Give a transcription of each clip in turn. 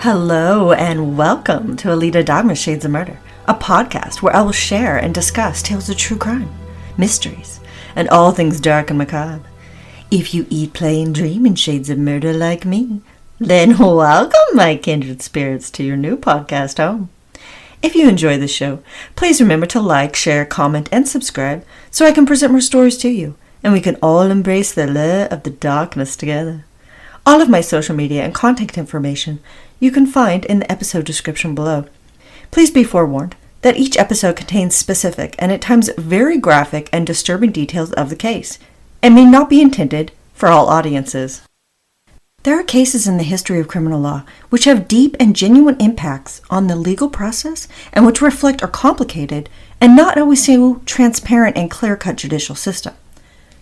Hello and welcome to Alita Dogma's Shades of Murder, a podcast where I will share and discuss tales of true crime, mysteries, and all things dark and macabre. If you eat, play, and dream in shades of murder like me, then welcome, my kindred spirits, to your new podcast home. If you enjoy the show, please remember to like, share, comment, and subscribe so I can present more stories to you, and we can all embrace the lure of the darkness together. All of my social media and contact information you can find in the episode description below. Please be forewarned that each episode contains specific and at times very graphic and disturbing details of the case, and may not be intended for all audiences. There are cases in the history of criminal law which have deep and genuine impacts on the legal process and which reflect our complicated and not always so transparent and clear-cut judicial system.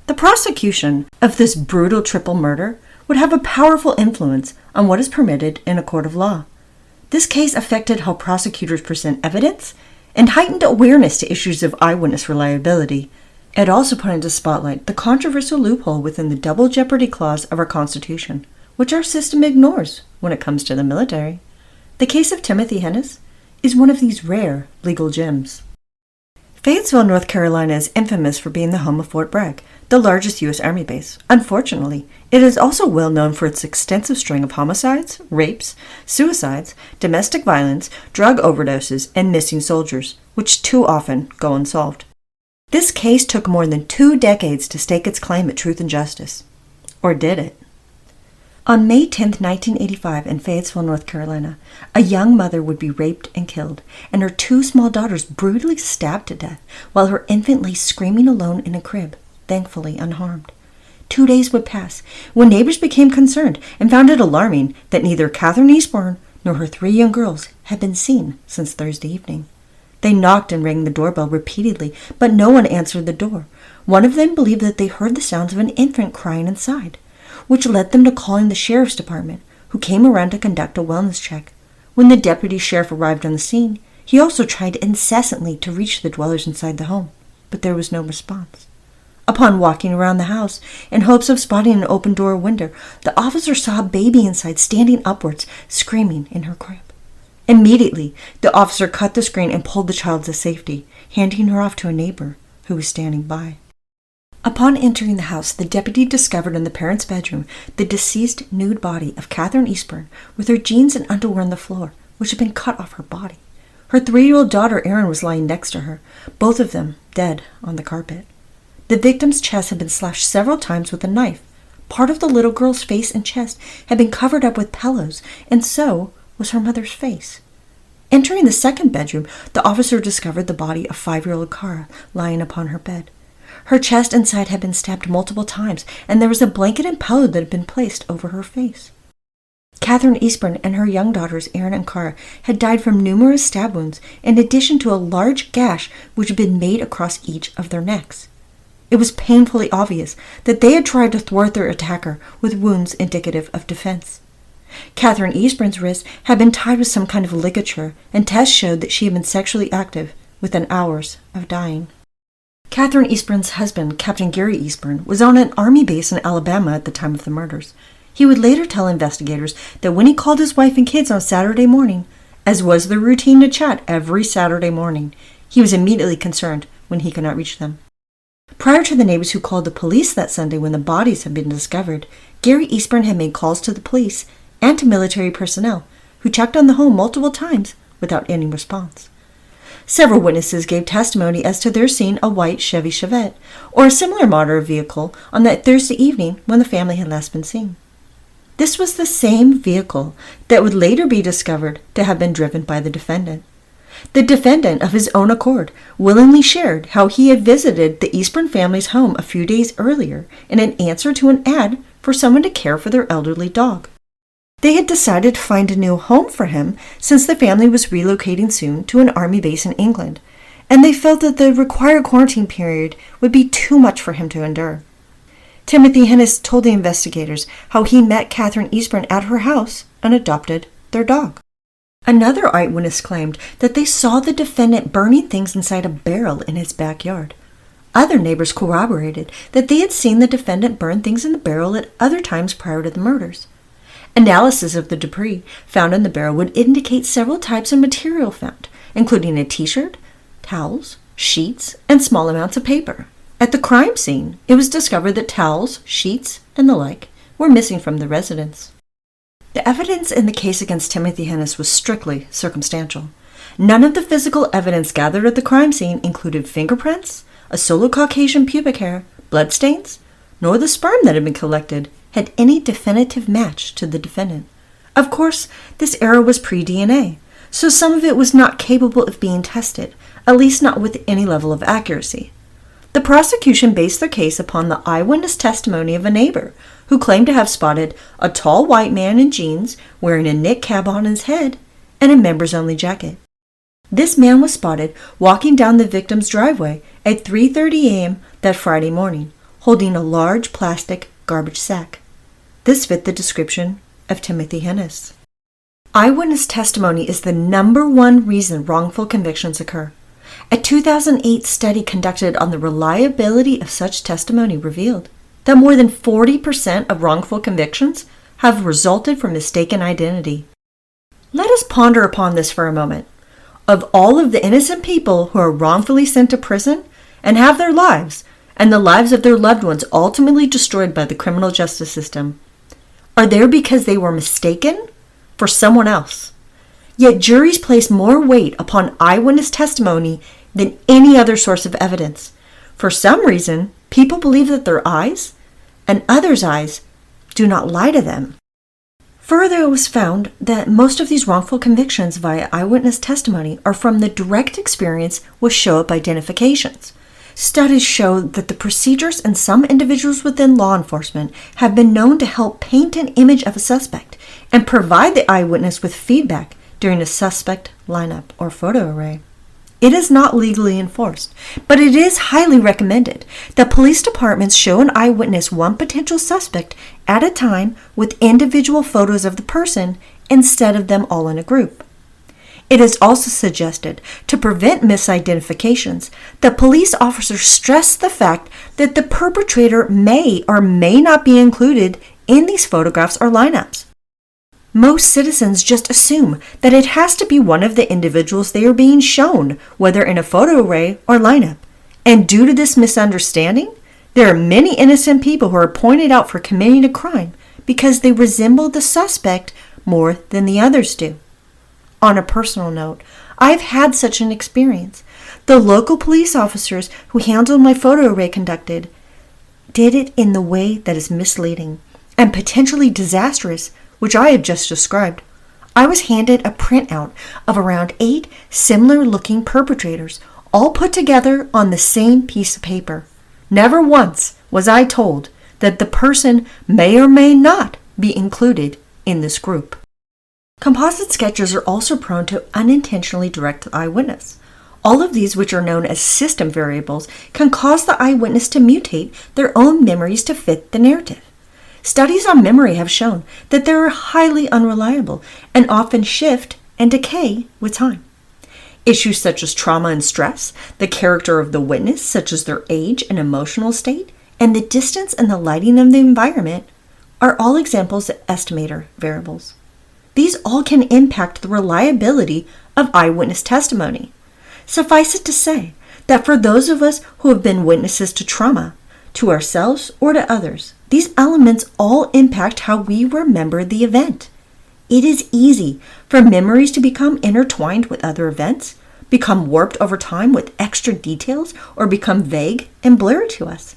The prosecution of this brutal triple murder would have a powerful influence on what is permitted in a court of law. This case affected how prosecutors present evidence and heightened awareness to issues of eyewitness reliability. It also put into spotlight the controversial loophole within the double jeopardy clause of our Constitution, which our system ignores when it comes to the military. The case of Timothy Hennis is one of these rare legal gems. Fayetteville, North Carolina is infamous for being the home of Fort Bragg, the largest U.S. Army base. Unfortunately, it is also well known for its extensive string of homicides, rapes, suicides, domestic violence, drug overdoses, and missing soldiers, which too often go unsolved. This case took more than 2 decades to stake its claim at truth and justice. Or did it? On May 10, 1985, in Fayetteville, North Carolina, a young mother would be raped and killed, and her 2 small daughters brutally stabbed to death, while her infant lay screaming alone in a crib, thankfully unharmed. 2 days would pass, when neighbors became concerned and found it alarming that neither Catherine Eastburn nor her 3 young girls had been seen since Thursday evening. They knocked and rang the doorbell repeatedly, but no one answered the door. One of them believed that they heard the sounds of an infant crying inside, which led them to calling the sheriff's department, who came around to conduct a wellness check. When the deputy sheriff arrived on the scene, he also tried incessantly to reach the dwellers inside the home, but there was no response. Upon walking around the house, in hopes of spotting an open door or window, the officer saw a baby inside standing upwards, screaming in her crib. Immediately, the officer cut the screen and pulled the child to safety, handing her off to a neighbor who was standing by. Upon entering the house, the deputy discovered in the parents' bedroom the deceased nude body of Catherine Eastburn with her jeans and underwear on the floor, which had been cut off her body. Her 3-year-old daughter Erin was lying next to her, both of them dead on the carpet. The victim's chest had been slashed several times with a knife. Part of the little girl's face and chest had been covered up with pillows, and so was her mother's face. Entering the second bedroom, the officer discovered the body of 5-year-old Cara lying upon her bed. Her chest and side had been stabbed multiple times, and there was a blanket and pillow that had been placed over her face. Catherine Eastburn and her young daughters, Erin and Cara, had died from numerous stab wounds, in addition to a large gash which had been made across each of their necks. It was painfully obvious that they had tried to thwart their attacker with wounds indicative of defense. Catherine Eastburn's wrists had been tied with some kind of ligature, and tests showed that she had been sexually active within hours of dying. Catherine Eastburn's husband, Captain Gary Eastburn, was on an Army base in Alabama at the time of the murders. He would later tell investigators that when he called his wife and kids on Saturday morning, as was the routine to chat every Saturday morning, he was immediately concerned when he could not reach them. Prior to the neighbors who called the police that Sunday when the bodies had been discovered, Gary Eastburn had made calls to the police and to military personnel, who checked on the home multiple times without any response. Several witnesses gave testimony as to their seeing a white Chevy Chevette or a similar motor vehicle on that Thursday evening when the family had last been seen. This was the same vehicle that would later be discovered to have been driven by the defendant. The defendant, of his own accord, willingly shared how he had visited the Eastburn family's home a few days earlier in an answer to an ad for someone to care for their elderly dog. They had decided to find a new home for him since the family was relocating soon to an Army base in England, and they felt that the required quarantine period would be too much for him to endure. Timothy Hennis told the investigators how he met Catherine Eastburn at her house and adopted their dog. Another eyewitness claimed that they saw the defendant burning things inside a barrel in his backyard. Other neighbors corroborated that they had seen the defendant burn things in the barrel at other times prior to the murders. Analysis of the debris found in the barrel would indicate several types of material found, including a t-shirt, towels, sheets, and small amounts of paper. At the crime scene, it was discovered that towels, sheets, and the like were missing from the residence. The evidence in the case against Timothy Hennis was strictly circumstantial. None of the physical evidence gathered at the crime scene included fingerprints, a solo Caucasian pubic hair, bloodstains, nor the sperm that had been collected had any definitive match to the defendant. Of course, this era was pre-DNA, so some of it was not capable of being tested, at least not with any level of accuracy. The prosecution based their case upon the eyewitness testimony of a neighbor who claimed to have spotted a tall white man in jeans wearing a knit cap on his head and a members-only jacket. This man was spotted walking down the victim's driveway at 3:30 a.m. that Friday morning, holding a large plastic garbage sack. This fit the description of Timothy Hennis. Eyewitness testimony is the number one reason wrongful convictions occur. A 2008 study conducted on the reliability of such testimony revealed that more than 40% of wrongful convictions have resulted from mistaken identity. Let us ponder upon this for a moment. Of all of the innocent people who are wrongfully sent to prison and have their lives and the lives of their loved ones ultimately destroyed by the criminal justice system, are there because they were mistaken for someone else? Yet juries place more weight upon eyewitness testimony than any other source of evidence. For some reason, people believe that their eyes and others' eyes do not lie to them. Further, it was found that most of these wrongful convictions via eyewitness testimony are from the direct experience with show-up identifications. Studies show that the procedures in some individuals within law enforcement have been known to help paint an image of a suspect and provide the eyewitness with feedback during a suspect lineup or photo array. It is not legally enforced, but it is highly recommended that police departments show an eyewitness one potential suspect at a time with individual photos of the person instead of them all in a group. It is also suggested to prevent misidentifications that police officers stress the fact that the perpetrator may or may not be included in these photographs or lineups. Most citizens just assume that it has to be one of the individuals they are being shown, whether in a photo array or lineup. And due to this misunderstanding, there are many innocent people who are pointed out for committing a crime because they resemble the suspect more than the others do. On a personal note, I've had such an experience. The local police officers who handled my photo array did it in the way that is misleading and potentially disastrous, which I have just described. I was handed a printout of around 8 similar-looking perpetrators, all put together on the same piece of paper. Never once was I told that the person may or may not be included in this group. Composite sketches are also prone to unintentionally direct the eyewitness. All of these, which are known as system variables, can cause the eyewitness to mutate their own memories to fit the narrative. Studies on memory have shown that they are highly unreliable and often shift and decay with time. Issues such as trauma and stress, the character of the witness, such as their age and emotional state, and the distance and the lighting of the environment are all examples of estimator variables. These all can impact the reliability of eyewitness testimony. Suffice it to say that for those of us who have been witnesses to trauma, to ourselves or to others, these elements all impact how we remember the event. It is easy for memories to become intertwined with other events, become warped over time with extra details, or become vague and blurry to us.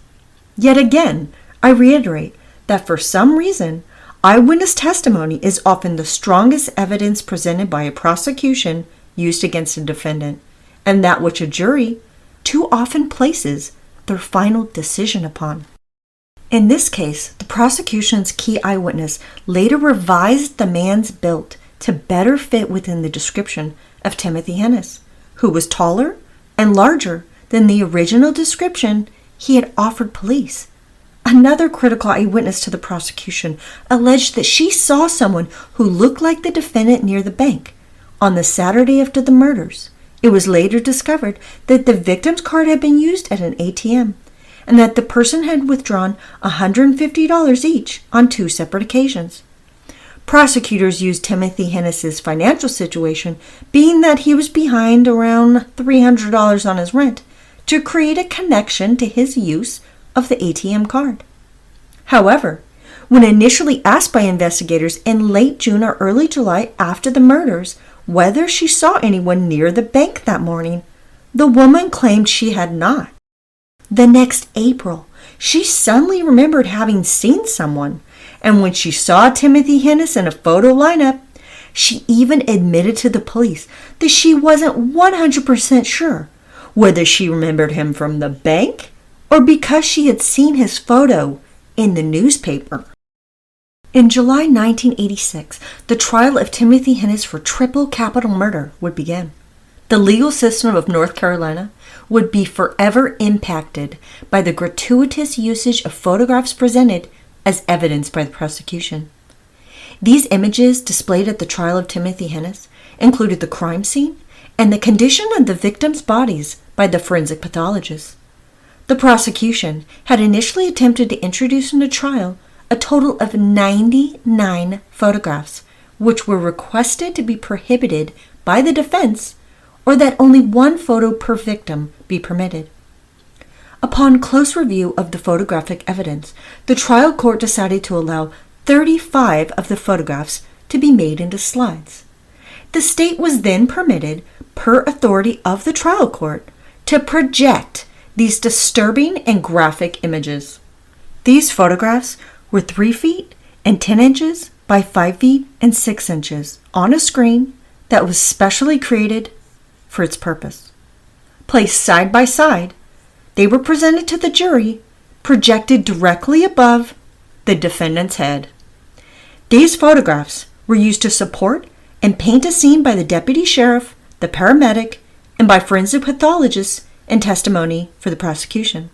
Yet again, I reiterate that for some reason, eyewitness testimony is often the strongest evidence presented by a prosecution used against a defendant, and that which a jury too often places their final decision upon. In this case, the prosecution's key eyewitness later revised the man's build to better fit within the description of Timothy Hennis, who was taller and larger than the original description he had offered police. Another critical eyewitness to the prosecution alleged that she saw someone who looked like the defendant near the bank on the Saturday after the murders. It was later discovered that the victim's card had been used at an ATM and that the person had withdrawn $150 each on 2 separate occasions. Prosecutors used Timothy Hennis's financial situation, being that he was behind around $300 on his rent, to create a connection to his use of the ATM card. However, when initially asked by investigators in late June or early July after the murders whether she saw anyone near the bank that morning, the woman claimed she had not. The next April, she suddenly remembered having seen someone, and when she saw Timothy Hennis in a photo lineup, she even admitted to the police that she wasn't 100% sure whether she remembered him from the bank or because she had seen his photo in the newspaper. In July 1986, the trial of Timothy Hennis for triple capital murder would begin. The legal system of North Carolina would be forever impacted by the gratuitous usage of photographs presented as evidence by the prosecution. These images displayed at the trial of Timothy Hennis included the crime scene and the condition of the victims' bodies by the forensic pathologists. The prosecution had initially attempted to introduce into trial a total of 99 photographs, which were requested to be prohibited by the defense, or that only one photo per victim be permitted. Upon close review of the photographic evidence, the trial court decided to allow 35 of the photographs to be made into slides. The state was then permitted, per authority of the trial court, to project these disturbing and graphic images. These photographs were 3 feet and 10 inches by 5 feet and 6 inches on a screen that was specially created for its purpose. Placed side by side, they were presented to the jury, projected directly above the defendant's head. These photographs were used to support and paint a scene by the deputy sheriff, the paramedic, and by forensic pathologists in testimony for the prosecution.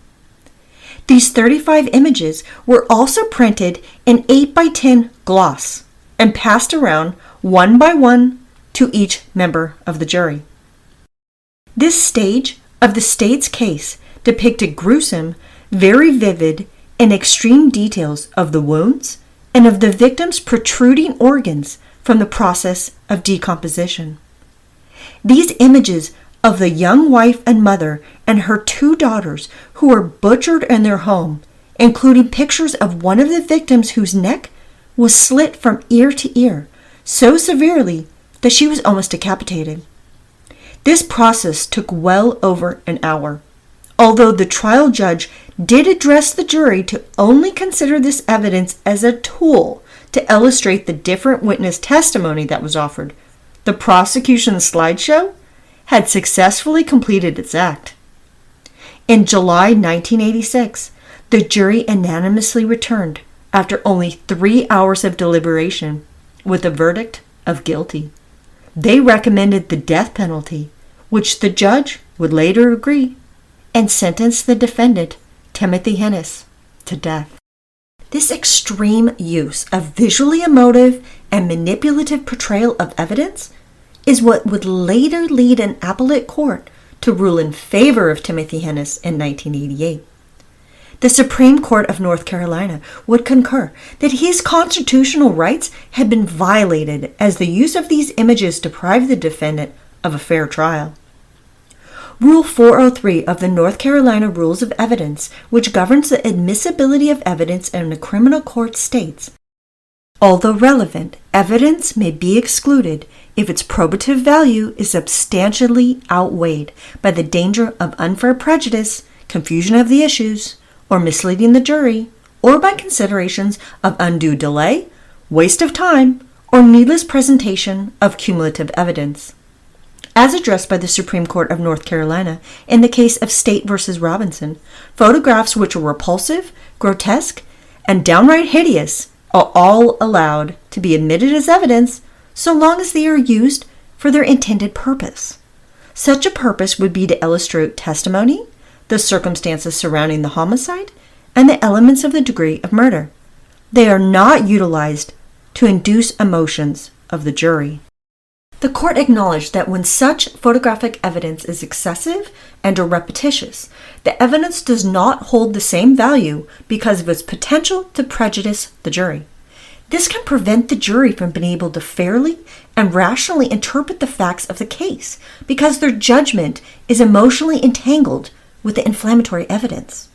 These 35 images were also printed in 8 by 10 gloss and passed around one by one to each member of the jury. This stage of the state's case depicted gruesome, very vivid, and extreme details of the wounds and of the victim's protruding organs from the process of decomposition. These images of the young wife and mother and her 2 daughters who were butchered in their home, including pictures of one of the victims whose neck was slit from ear to ear so severely that she was almost decapitated. This process took well over an hour, although the trial judge did address the jury to only consider this evidence as a tool to illustrate the different witness testimony that was offered. The prosecution's slideshow had successfully completed its act. In July 1986, the jury unanimously returned after only 3 hours of deliberation with a verdict of guilty. They recommended the death penalty, which the judge would later agree, and sentenced the defendant, Timothy Hennis, to death. This extreme use of visually emotive and manipulative portrayal of evidence is what would later lead an appellate court to rule in favor of Timothy Hennis in 1988. The Supreme Court of North Carolina would concur that his constitutional rights had been violated as the use of these images deprived the defendant of a fair trial. Rule 403 of the North Carolina Rules of Evidence, which governs the admissibility of evidence in a criminal court, states, although relevant, evidence may be excluded if its probative value is substantially outweighed by the danger of unfair prejudice, confusion of the issues, or misleading the jury, or by considerations of undue delay, waste of time, or needless presentation of cumulative evidence. As addressed by the Supreme Court of North Carolina in the case of State v. Robinson, photographs which are repulsive, grotesque, and downright hideous are all allowed to be admitted as evidence so long as they are used for their intended purpose. Such a purpose would be to illustrate testimony, the circumstances surrounding the homicide, and the elements of the degree of murder. They are not utilized to induce emotions of the jury. The court acknowledged that when such photographic evidence is excessive and or repetitious, the evidence does not hold the same value because of its potential to prejudice the jury. This can prevent the jury from being able to fairly and rationally interpret the facts of the case because their judgment is emotionally entangled with the inflammatory evidence.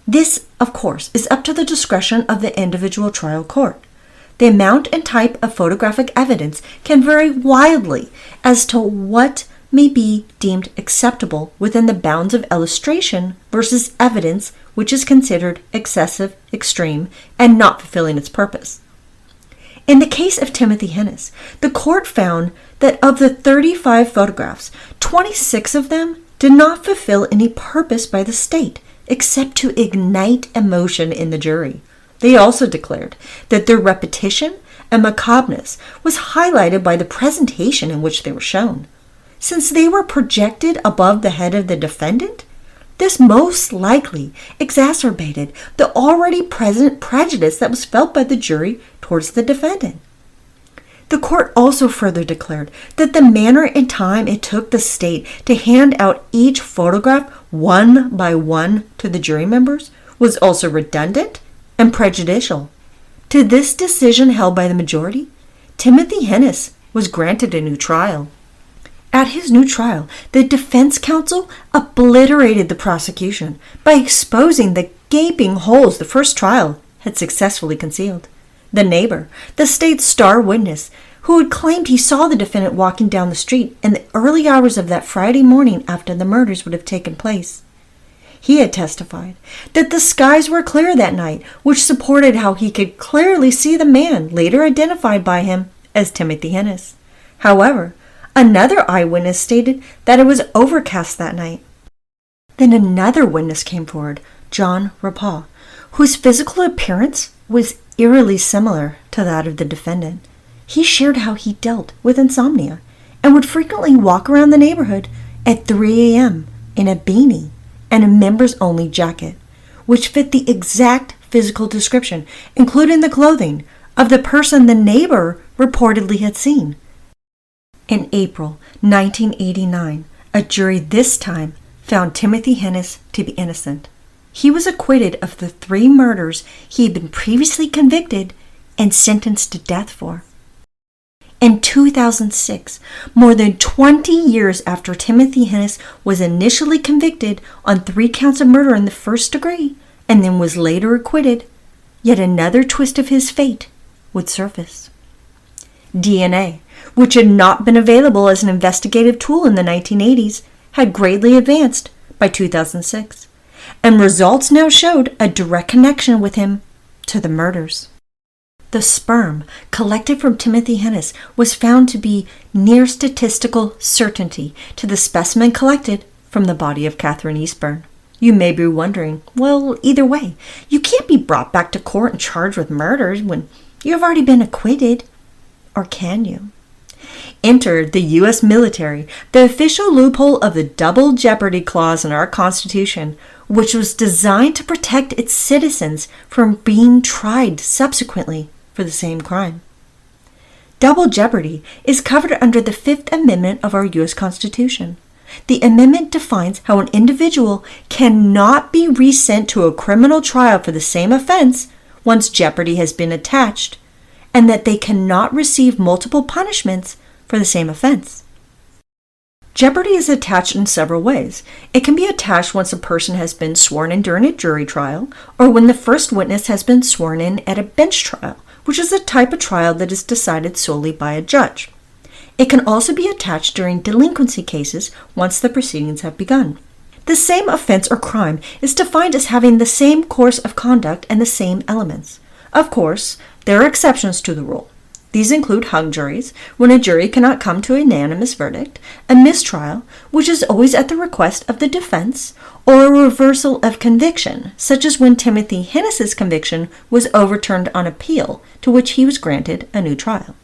This, of course, is up to the discretion of the individual trial court. The amount and type of photographic evidence can vary wildly as to what may be deemed acceptable within the bounds of illustration versus evidence which is considered excessive, extreme, and not fulfilling its purpose. In the case of Timothy Hennis, the court found that of the 35 photographs, 26 of them did not fulfill any purpose by the state except to ignite emotion in the jury. They also declared that their repetition and macabreness was highlighted by the presentation in which they were shown. Since they were projected above the head of the defendant, this most likely exacerbated the already present prejudice that was felt by the jury towards the defendant. The court also further declared that the manner and time it took the state to hand out each photograph one by one to the jury members was also redundant and prejudicial. To this decision held by the majority, Timothy Hennis was granted a new trial. At his new trial, the defense counsel obliterated the prosecution by exposing the gaping holes the first trial had successfully concealed. The neighbor, the state's star witness, who had claimed he saw the defendant walking down the street in the early hours of that Friday morning after the murders would have taken place. He had testified that the skies were clear that night, which supported how he could clearly see the man later identified by him as Timothy Hennis. However, another eyewitness stated that it was overcast that night. Then another witness came forward, John Rapah, whose physical appearance was eerily similar to that of the defendant. He shared how he dealt with insomnia and would frequently walk around the neighborhood at 3 a.m. in a beanie and a members-only jacket, which fit the exact physical description, including the clothing, of the person the neighbor reportedly had seen. In April 1989, a jury this time found Timothy Hennis to be innocent. He was acquitted of the 3 murders he had been previously convicted and sentenced to death for. In 2006, more than 20 years after Timothy Hennis was initially convicted on 3 counts of murder in the first degree and then was later acquitted, yet another twist of his fate would surface. DNA, which had not been available as an investigative tool in the 1980s, had greatly advanced by 2006, and results now showed a direct connection with him to the murders. The sperm collected from Timothy Hennis was found to be near statistical certainty to the specimen collected from the body of Catherine Eastburn. You may be wondering, well, either way, you can't be brought back to court and charged with murders when you have already been acquitted. Or can you? Enter the U.S. military, the official loophole of the double jeopardy clause in our Constitution, which was designed to protect its citizens from being tried subsequently for the same crime. Double jeopardy is covered under the 5th Amendment of our U.S. Constitution. The amendment defines how an individual cannot be resent to a criminal trial for the same offense once jeopardy has been attached, and that they cannot receive multiple punishments for the same offense. Jeopardy is attached in several ways. It can be attached once a person has been sworn in during a jury trial, or when the first witness has been sworn in at a bench trial, which is a type of trial that is decided solely by a judge. It can also be attached during delinquency cases once the proceedings have begun. The same offense or crime is defined as having the same course of conduct and the same elements. Of course, there are exceptions to the rule. These include hung juries, when a jury cannot come to a unanimous verdict, a mistrial, which is always at the request of the defense, or a reversal of conviction, such as when Timothy Hennis's conviction was overturned on appeal, to which he was granted a new trial.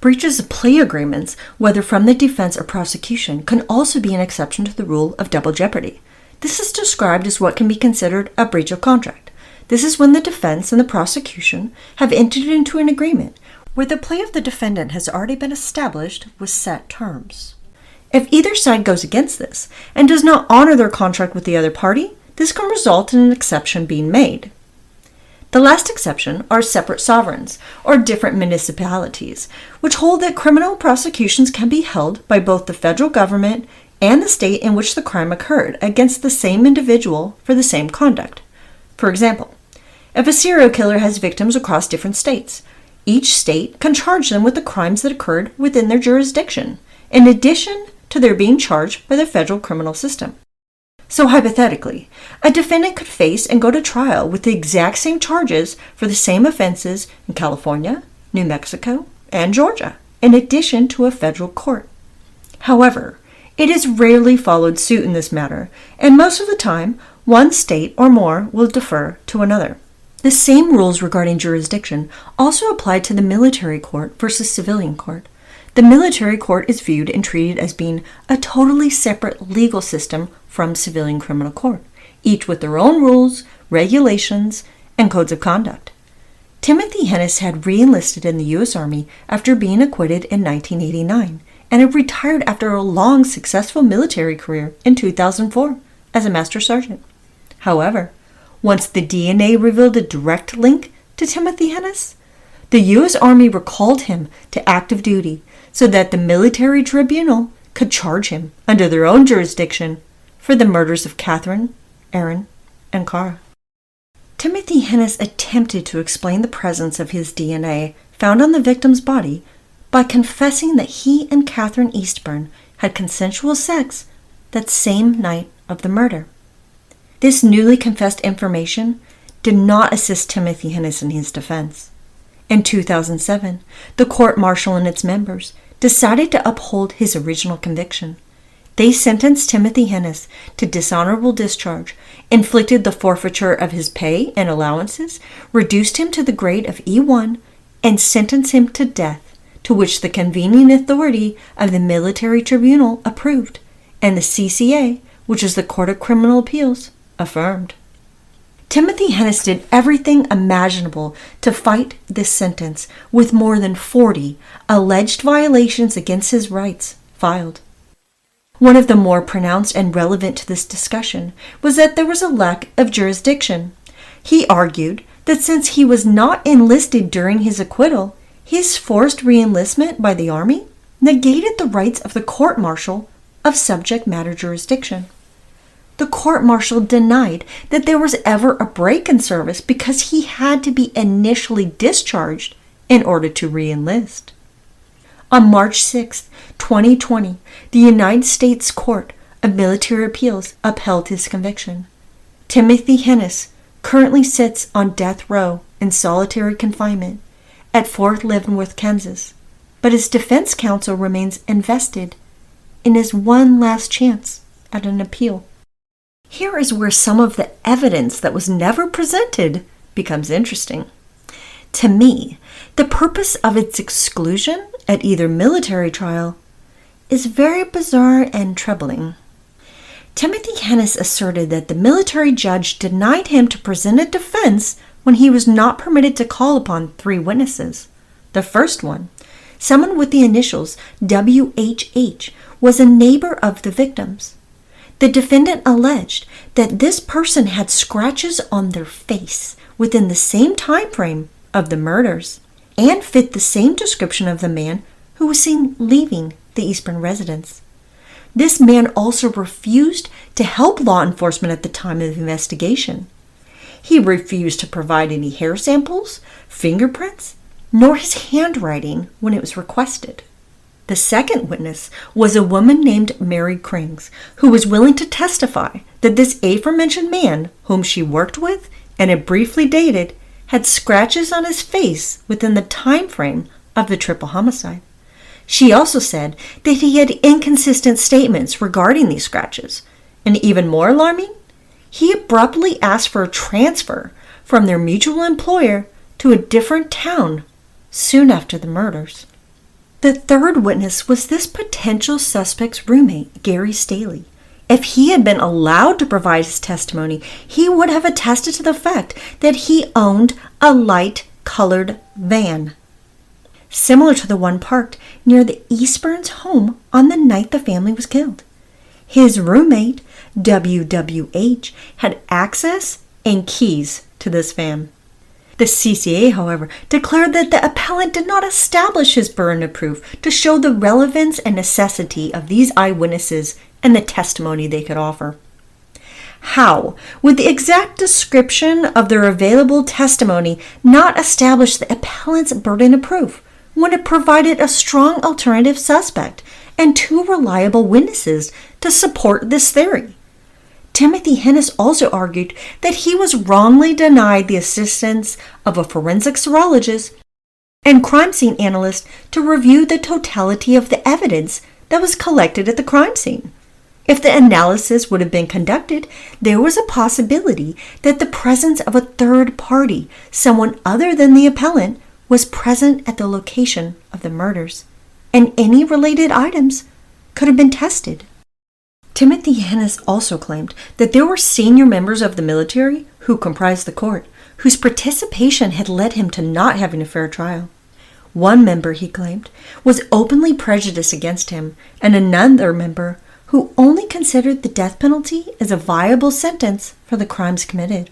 Breaches of plea agreements, whether from the defense or prosecution, can also be an exception to the rule of double jeopardy. This is described as what can be considered a breach of contract. This is when the defense and the prosecution have entered into an agreement where the plea of the defendant has already been established with set terms. If either side goes against this and does not honor their contract with the other party, this can result in an exception being made. The last exception are separate sovereigns, or different municipalities, which hold that criminal prosecutions can be held by both the federal government and the state in which the crime occurred against the same individual for the same conduct. For example, if a serial killer has victims across different states, each state can charge them with the crimes that occurred within their jurisdiction, in addition to their being charged by the federal criminal system. So hypothetically, a defendant could face and go to trial with the exact same charges for the same offenses in California, New Mexico, and Georgia, in addition to a federal court. However, it is rarely followed suit in this matter, and most of the time, one state or more will defer to another. The same rules regarding jurisdiction also apply to the military court versus civilian court. The military court is viewed and treated as being a totally separate legal system from civilian criminal court, each with their own rules, regulations, and codes of conduct. Timothy Hennis had re-enlisted in the U.S. Army after being acquitted in 1989 and had retired after a long, successful military career in 2004 as a master sergeant. However, once the DNA revealed a direct link to Timothy Hennis, the U.S. Army recalled him to active duty so that the military tribunal could charge him under their own jurisdiction for the murders of Catherine, Aaron, and Cara. Timothy Hennis attempted to explain the presence of his DNA found on the victim's body by confessing that he and Catherine Eastburn had consensual sex that same night of the murder. This newly confessed information did not assist Timothy Hennis in his defense. In 2007, the court-martial and its members decided to uphold his original conviction. They sentenced Timothy Hennis to dishonorable discharge, inflicted the forfeiture of his pay and allowances, reduced him to the grade of E1, and sentenced him to death, to which the convening authority of the military tribunal approved, and the CCA, which is the Court of Criminal Appeals, affirmed. Timothy Hennis did everything imaginable to fight this sentence, with more than 40 alleged violations against his rights filed. One of the more pronounced and relevant to this discussion was that there was a lack of jurisdiction. He argued that since he was not enlisted during his acquittal, his forced reenlistment by the Army negated the rights of the court-martial of subject matter jurisdiction. The court-martial denied that there was ever a break in service because he had to be initially discharged in order to re-enlist. On March 6, 2020, the United States Court of Military Appeals upheld his conviction. Timothy Hennis currently sits on death row in solitary confinement at Fort Leavenworth, Kansas, but his defense counsel remains invested in his one last chance at an appeal. Here is where some of the evidence that was never presented becomes interesting. To me, the purpose of its exclusion at either military trial is very bizarre and troubling. Timothy Hennis asserted that the military judge denied him to present a defense when he was not permitted to call upon 3 witnesses. The first one, someone with the initials WHH, was a neighbor of the victims. The defendant alleged that this person had scratches on their face within the same time frame of the murders and fit the same description of the man who was seen leaving the Eastburn residence. This man also refused to help law enforcement at the time of the investigation. He refused to provide any hair samples, fingerprints, nor his handwriting when it was requested. The second witness was a woman named Mary Krings, who was willing to testify that this aforementioned man, whom she worked with and had briefly dated, had scratches on his face within the time frame of the triple homicide. She also said that he had inconsistent statements regarding these scratches, and even more alarming, he abruptly asked for a transfer from their mutual employer to a different town soon after the murders. The third witness was this potential suspect's roommate, Gary Staley. If he had been allowed to provide his testimony, he would have attested to the fact that he owned a light-colored van, similar to the one parked near the Eastburns' home on the night the family was killed. His roommate, WWH, had access and keys to this van. The CCA, however, declared that the appellant did not establish his burden of proof to show the relevance and necessity of these eyewitnesses and the testimony they could offer. How would the exact description of their available testimony not establish the appellant's burden of proof when it provided a strong alternative suspect and two reliable witnesses to support this theory? Timothy Hennis also argued that he was wrongly denied the assistance of a forensic serologist and crime scene analyst to review the totality of the evidence that was collected at the crime scene. If the analysis would have been conducted, there was a possibility that the presence of a third party, someone other than the appellant, was present at the location of the murders, and any related items could have been tested. Timothy Hennis also claimed that there were senior members of the military who comprised the court, whose participation had led him to not having a fair trial. One member, he claimed, was openly prejudiced against him, and another member who only considered the death penalty as a viable sentence for the crimes committed.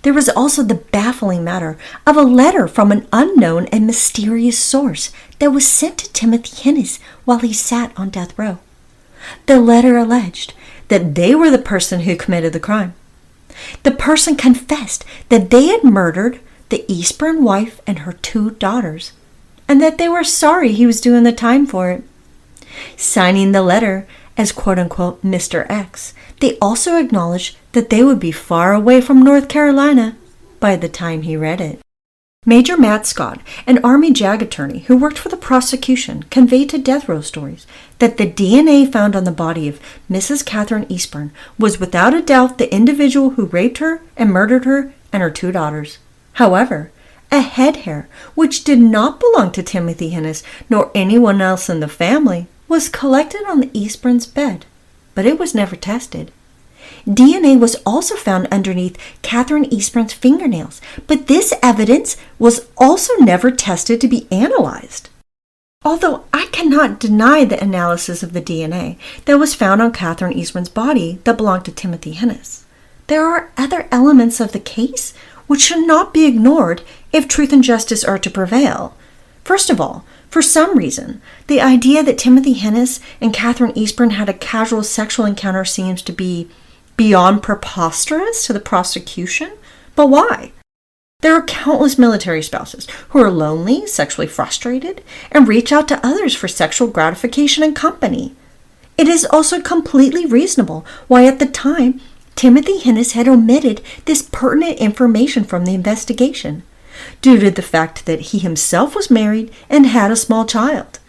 There was also the baffling matter of a letter from an unknown and mysterious source that was sent to Timothy Hennis while he sat on death row. The letter alleged that they were the person who committed the crime. The person confessed that they had murdered the Eastburn wife and her two daughters, and that they were sorry he was doing the time for it. Signing the letter as quote-unquote Mr. X, they also acknowledged that they would be far away from North Carolina by the time he read it. Major Matt Scott, an Army JAG attorney who worked for the prosecution, conveyed to death row stories that the DNA found on the body of Mrs. Catherine Eastburn was without a doubt the individual who raped her and murdered her and her two daughters. However, a head hair, which did not belong to Timothy Hennis nor anyone else in the family, was collected on the Eastburn's bed, but it was never tested. DNA was also found underneath Catherine Eastburn's fingernails, but this evidence was also never tested to be analyzed. Although I cannot deny the analysis of the DNA that was found on Catherine Eastburn's body that belonged to Timothy Hennis, there are other elements of the case which should not be ignored if truth and justice are to prevail. First of all, for some reason, the idea that Timothy Hennis and Catherine Eastburn had a casual sexual encounter seems to be beyond preposterous to the prosecution. But why? There are countless military spouses who are lonely, sexually frustrated, and reach out to others for sexual gratification and company. It is also completely reasonable why at the time Timothy Hennis had omitted this pertinent information from the investigation, due to the fact that he himself was married and had a small child.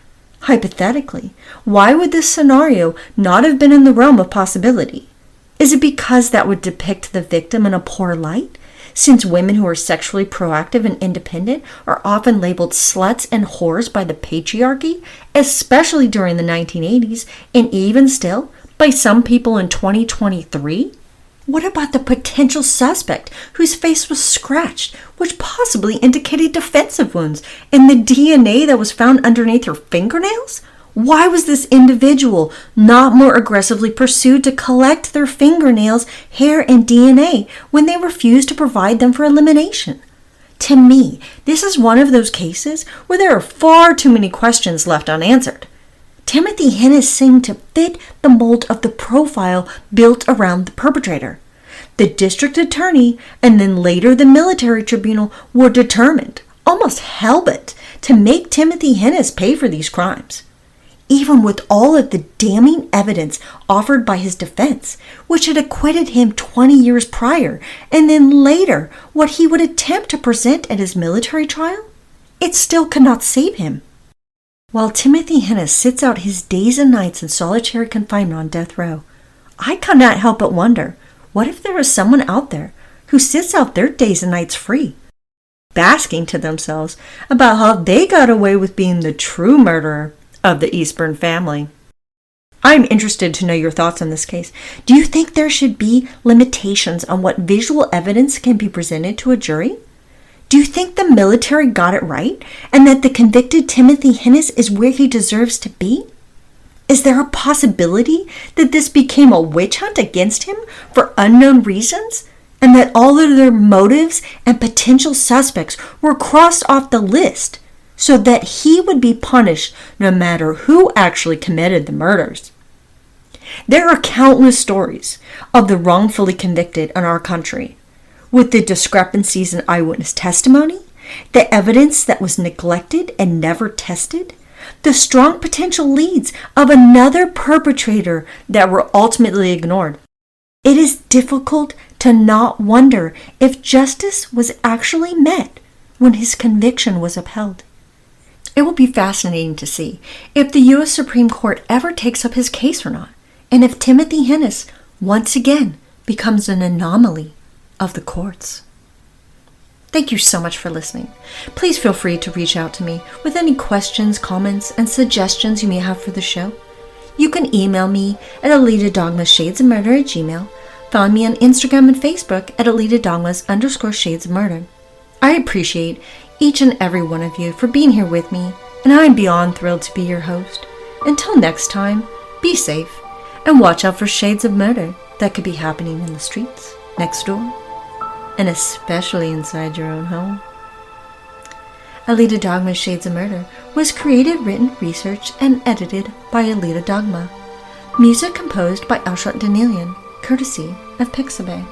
Hypothetically, why would this scenario not have been in the realm of possibility? Is it because that would depict the victim in a poor light, since women who are sexually proactive and independent are often labeled sluts and whores by the patriarchy, especially during the 1980s, and even still by some people in 2023? What about the potential suspect whose face was scratched, which possibly indicated defensive wounds, and the DNA that was found underneath her fingernails? Why was this individual not more aggressively pursued to collect their fingernails, hair, and DNA when they refused to provide them for elimination? To me, this is one of those cases where there are far too many questions left unanswered. Timothy Hennis seemed to fit the mold of the profile built around the perpetrator. The district attorney and then later the military tribunal were determined, almost hell-bent, to make Timothy Hennis pay for these crimes. Even with all of the damning evidence offered by his defense, which had acquitted him 20 years prior, and then later what he would attempt to present at his military trial, it still could not save him. While Timothy Hennis sits out his days and nights in solitary confinement on death row, I cannot help but wonder, what if there is someone out there who sits out their days and nights free, basking to themselves about how they got away with being the true murderer of the Eastburn family? I'm interested to know your thoughts on this case. Do you think there should be limitations on what visual evidence can be presented to a jury? Do you think the military got it right and that the convicted Timothy Hennis is where he deserves to be? Is there a possibility that this became a witch hunt against him for unknown reasons? and that all of their motives and potential suspects were crossed off the list so that he would be punished no matter who actually committed the murders. There are countless stories of the wrongfully convicted in our country, with the discrepancies in eyewitness testimony, the evidence that was neglected and never tested, the strong potential leads of another perpetrator that were ultimately ignored. It is difficult to not wonder if justice was actually met when his conviction was upheld. It will be fascinating to see if the U.S. Supreme Court ever takes up his case or not, and if Timothy Hennis once again becomes an anomaly of the courts. Thank you so much for listening. Please feel free to reach out to me with any questions, comments, and suggestions you may have for the show. You can email me at AlitaDogmaShadesOfMurder@gmail.com. Find me on Instagram and Facebook at AlitaDogmas_Shades of Murder. I appreciate each and every one of you for being here with me, and I'm beyond thrilled to be your host. Until next time, be safe and watch out for shades of murder that could be happening in the streets, next door, and especially inside your own home. Alita Dogma's Shades of Murder was created, written, researched, and edited by Alita Dogma. Music composed by Alshot Danielian, courtesy of Pixabay.